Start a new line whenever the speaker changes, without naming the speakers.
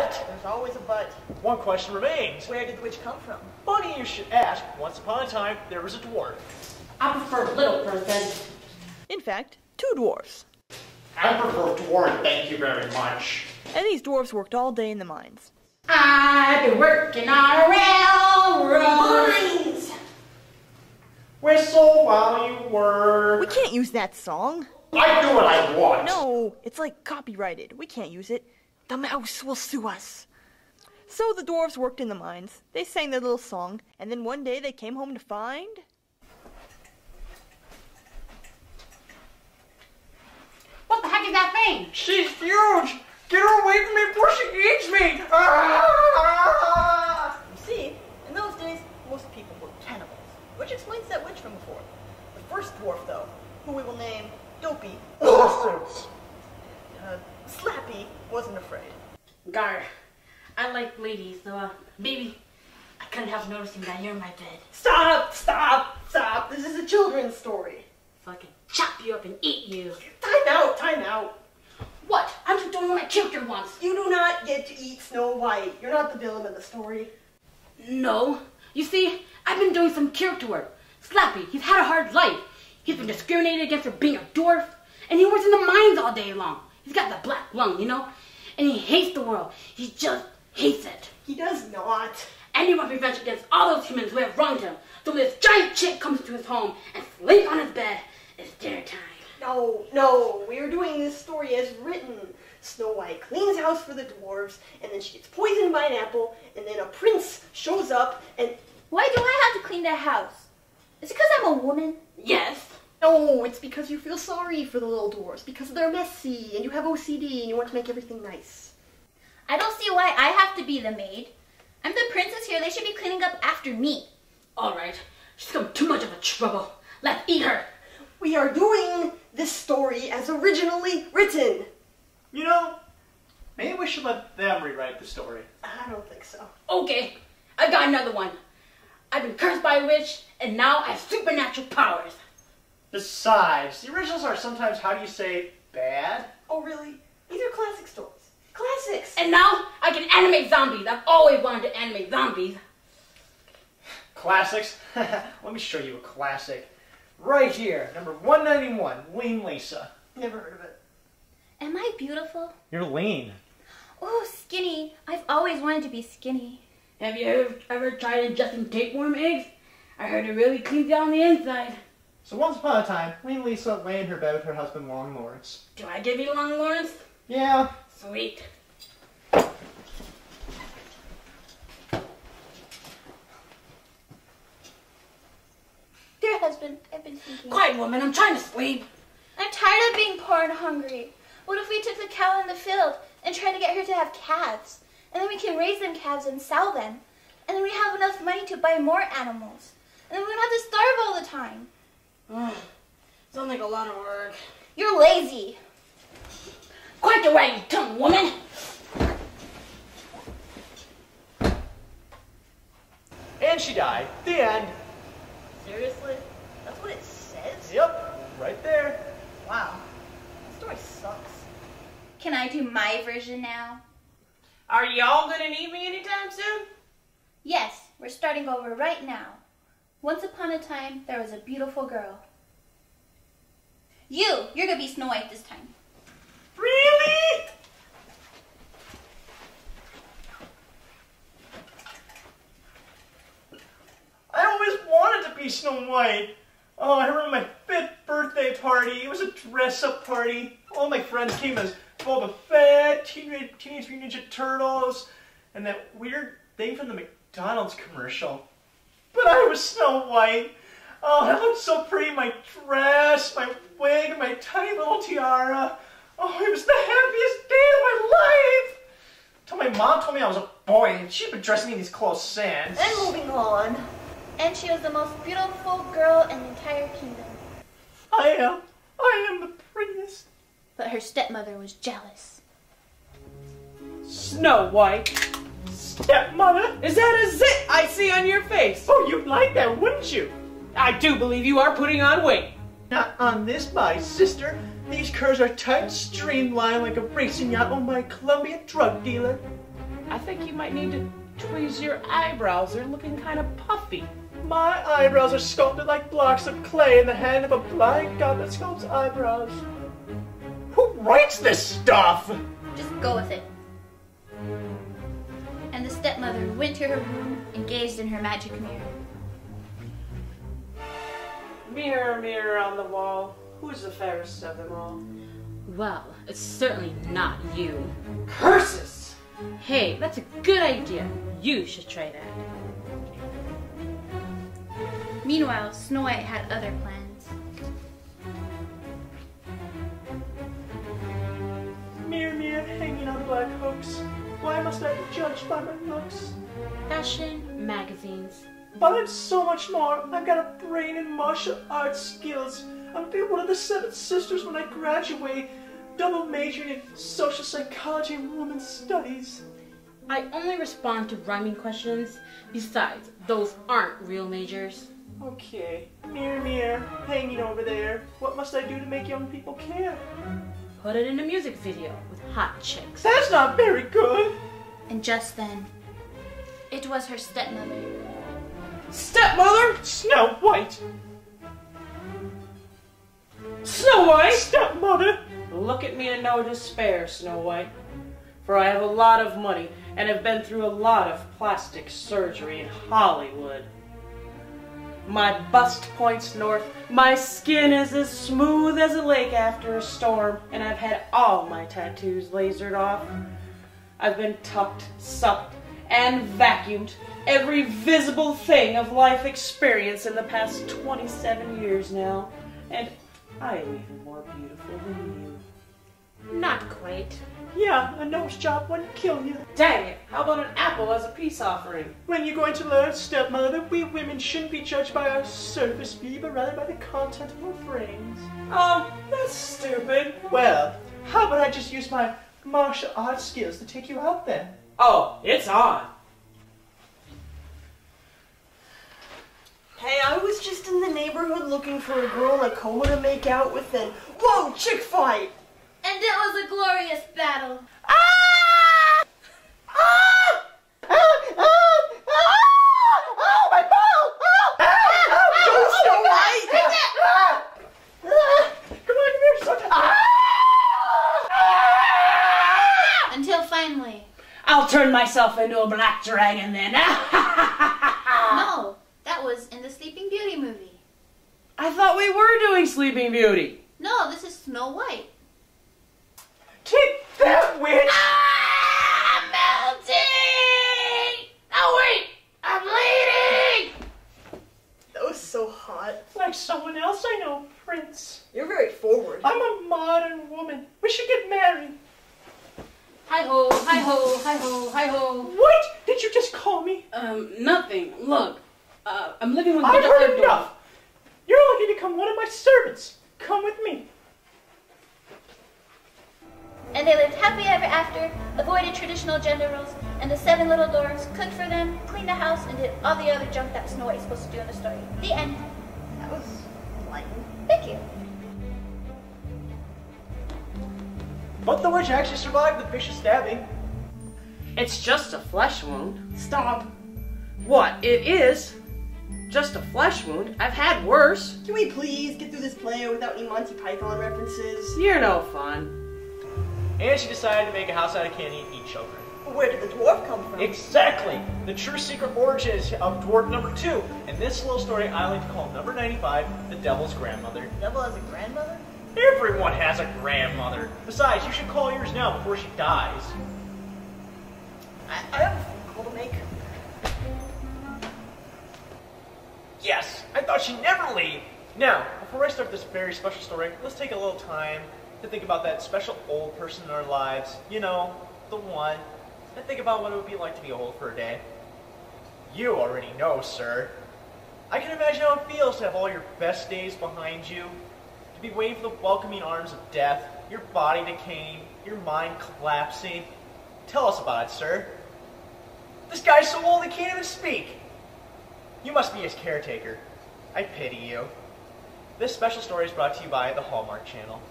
But!
There's always a but.
One question remains.
Where did the witch come from?
Funny you should ask. Once upon a time, there was a dwarf.
I prefer little person.
In fact, 2 dwarfs.
I prefer dwarf, thank you very much.
And these dwarfs worked all day in the mines.
I've been working on a railroad. Mines!
Whistle while you work.
We can't use that song.
I do what I want.
No, it's like copyrighted. We can't use it. The mouse will sue us. So the dwarves worked in the mines. They sang their little song, and then one day they came home to find...
What the heck is that thing?
She's huge! Get her away from me before she eats me! Ah!
You see, in those days, most people were cannibals, which explains that witch from before. The first dwarf, though, who we will name Dopey, Slappy, wasn't afraid.
Gar, I like ladies, so, baby, I couldn't help noticing that you're in my bed.
Stop! Stop! Stop! This is a children's story.
So I can chop you up and eat you.
Time out! Time out!
What? I'm just doing what my character wants.
You do not get to eat Snow White. You're not the villain of the story.
No. You see, I've been doing some character work. Slappy, he's had a hard life. He's been discriminated against for being a dwarf, and he works in the mines all day long. He's got the black lung, you know? And he hates the world. He just hates it.
He does not.
And he wants revenge against all those humans who have wronged him. So when this giant chick comes to his home and sleeps on his bed, it's dinner time.
No, we are doing this story as written. Snow White cleans house for the dwarves, and then she gets poisoned by an apple, and then a prince shows up, and...
Why do I have to clean that house? Is it because I'm a woman?
Yes.
No, it's because you feel sorry for the little dwarves, because they're messy, and you have OCD, and you want to make everything nice.
I don't see why I have to be the maid. I'm the princess here. They should be cleaning up after me.
All right. She's become too much of a trouble. Let's eat her.
We are doing this story as originally written.
You know, maybe we should let them rewrite the story.
I don't think so.
Okay, I got another one. I've been cursed by a witch, and now I have supernatural powers.
Besides, the originals are sometimes, how do you say, bad?
Oh, really? These are classic stories. Classics!
And now I can animate zombies. I've always wanted to animate zombies.
Classics? Let me show you a classic. Right here, number 191, Lean Lisa.
Never heard of it.
Am I beautiful?
You're lean.
Oh, skinny. I've always wanted to be skinny.
Have you ever tried ingesting tapeworm eggs? I heard it really cleans you on the inside.
So once upon a time, Lean Lisa lay in her bed with her husband, Long Lawrence.
Do I give you Long Lawrence?
Yeah.
Sweet.
Dear husband, I've been thinking.
Quiet, woman. I'm trying to sleep.
I'm tired of being poor and hungry. What if we took the cow in the field and tried to get her to have calves? And then we can raise them calves and sell them. And then we have enough money to buy more animals. And then we don't have to starve all the time.
Sounds like a lot of work.
You're lazy.
Quiet your wagging tongue, woman.
And she died. The end.
Seriously? That's what it says?
Yep, right there.
Wow. That story sucks.
Can I do my version now?
Are y'all gonna need me anytime soon?
Yes, we're starting over right now. Once upon a time, there was a beautiful girl. You're gonna be Snow White this time.
Really? I always wanted to be Snow White. Oh, I remember my 5th birthday party. It was a dress-up party. All my friends came as Boba Fett, Teenage Mutant Ninja Turtles, and that weird thing from the McDonald's commercial. But I was Snow White. Oh, I looked so pretty. My dress, my wig, my tiny little tiara. Oh, it was the happiest day of my life. Till my mom told me I was a boy, and she'd been dressing me in these clothes since.
And moving on.
And she was the most beautiful girl in the entire kingdom.
I am the prettiest.
But her stepmother was jealous.
Snow White.
Stepmother?
Is that a zit I see on your face?
Oh, you'd like that, wouldn't you?
I do believe you are putting on weight.
Not on this, my sister. These curves are tight and streamlined like a racing yacht owned by a Colombian drug dealer.
I think you might need to tweeze your eyebrows. They're looking kind of puffy.
My eyebrows are sculpted like blocks of clay in the hand of a blind god that sculpts eyebrows. Who writes this stuff?
Just go with it. And the stepmother went to her room and gazed in her magic mirror.
Mirror, mirror on the wall, who's the fairest of them all?
Well, it's certainly not you.
Curses!
Hey, that's a good idea. You should try that.
Meanwhile, Snow White had other plans.
Mirror, mirror, hanging on black hooks. Why must I be judged by my looks?
Fashion, magazines.
But I'm so much more. I've got a brain in martial arts skills. I'll be one of the 7 sisters when I graduate. Double majoring in social psychology and women's studies.
I only respond to rhyming questions. Besides, those aren't real majors.
Okay. Mirror, mirror, hanging over there. What must I do to make young people care?
Put it in a music video with hot chicks.
That's not very good.
And just then, it was her stepmother.
Stepmother!
Snow White.
Snow White!
Stepmother.
Look at me in no despair, Snow White. For I have a lot of money and have been through a lot of plastic surgery in Hollywood. My bust points north, my skin is as smooth as a lake after a storm, and I've had all my tattoos lasered off. I've been tucked, sucked, and vacuumed every visible thing of life experience in the past 27 years now, and I am even more beautiful than you.
Not quite.
Yeah, a nose job wouldn't kill you.
Dang it, how about an apple as a peace offering?
When you're going to learn, stepmother, we women shouldn't be judged by our surface beauty, but rather by the content of our brains.
Oh, that's stupid.
Well, how about I just use my martial arts skills to take you out then?
Oh, it's on.
Hey, I was just in the neighborhood looking for a girl in a coma to make out with, and whoa, chick fight!
And it was a glorious battle. Until finally.
I'll turn myself into a black dragon then.
No, that was in the Sleeping Beauty movie.
I thought we were doing Sleeping Beauty.
No, this is Snow White.
Take that, witch!
I'm melting! Oh wait, I'm bleeding!
That was so hot.
Like someone else I know, Prince.
You're very forward.
I'm a modern woman. We should get married.
Hi ho, hi ho, hi ho, hi ho.
What did you just call me?
Nothing. Look, I'm living with
I've
the
heard enough. You're lucky to become one of my servants. Come with me.
And they lived happily ever after, avoided traditional gender roles, and the 7 little dwarfs cooked for them, cleaned the house, and did all the other junk that Snow White's supposed to do in the story. The end.
That was enlightening.
Thank you.
But the witch actually survived the vicious stabbing.
It's just a flesh wound.
Stop.
What? It is? Just a flesh wound? I've had worse.
Can we please get through this play without any Monty Python references?
You're no fun.
And she decided to make a house out of candy and eat children.
Where did the dwarf come from?
Exactly! The true secret origins of dwarf number 2. In this little story, I like to call number 95 the devil's grandmother.
Devil has a grandmother?
Everyone has a grandmother. Besides, you should call yours now before she dies.
I have a phone call to make.
Yes, I thought she'd never leave. Now, before I start this very special story, let's take a little time to think about that special old person in our lives. You know, the one. And think about what it would be like to be old for a day. You already know, sir. I can imagine how it feels to have all your best days behind you, to be waiting for the welcoming arms of death, your body decaying, your mind collapsing. Tell us about it, sir. This guy's so old he can't even speak. You must be his caretaker. I pity you. This special story is brought to you by the Hallmark Channel.